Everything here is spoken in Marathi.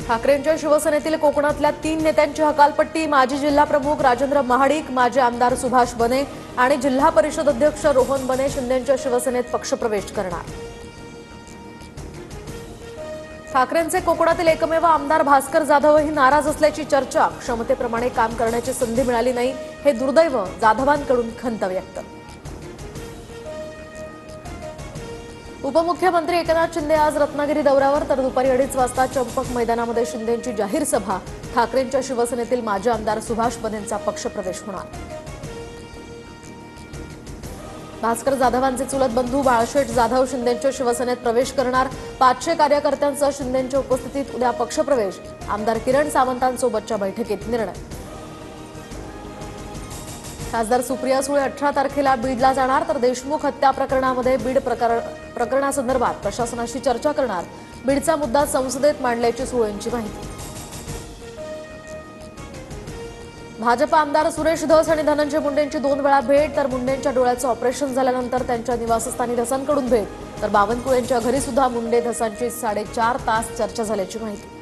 ठाकरेंच्या शिवसेनेतील कोकणातल्या 3 नेत्यांची हकालपट्टी। माजी जिल्हा प्रमुख राजेंद्र महाडिक, माजी आमदार सुभाष बने आणि जिल्हा परिषद अध्यक्ष रोहन बने शिंदेंच्या शिवसेनेत पक्षप्रवेश करणार। ठाकरेंचे कोकणातील एकमेव आमदार भास्कर जाधवही नाराज असल्याची चर्चा। क्षमतेप्रमाणे काम करण्याची संधी मिळाली नाही हे दुर्दैव, जाधवांकडून खंत व्यक्त। उपमुख्यमंत्री एकनाथ शिंदे आज रत्नागिरी दौऱ्यावर, तर दुपारी 2:30 वाजता चंपक मैदानामध्ये शिंदेंची जाहीर सभा। ठाकरेंच्या शिवसेनेतील माजी आमदार सुभाष बनेंचा पक्षप्रवेश होणार। भास्कर जाधवांचे चुलत बंधू बाळशेठ जाधव शिंदेंच्या शिवसेनेत प्रवेश करणार। 500 कार्यकर्त्यांचा शिंदेंच्या उपस्थितीत उद्या पक्षप्रवेश। आमदार किरण सावंतांसोबतच्या बैठकीत निर्णय। खासदार सुप्रिया सुळे 18 तारखेला बीडला जाणार, तर देशमुख हत्या प्रकरणामध्ये बीड प्रकरणासंदर्भात प्रशासनाशी चर्चा करणार। बीडचा मुद्दा संसदेत मांडल्याची सुळेंची माहिती। भाजप आमदार सुरेश धस आणि धनंजय मुंडेंची 2 वेळा भेट, तर मुंडेंच्या डोळ्याचं ऑपरेशन झाल्यानंतर त्यांच्या निवासस्थानी धसांकडून भेट, तर बावनकुळेंच्या घरी सुद्धा मुंडे धसांची 4.5 तास चर्चा झाल्याची माहिती।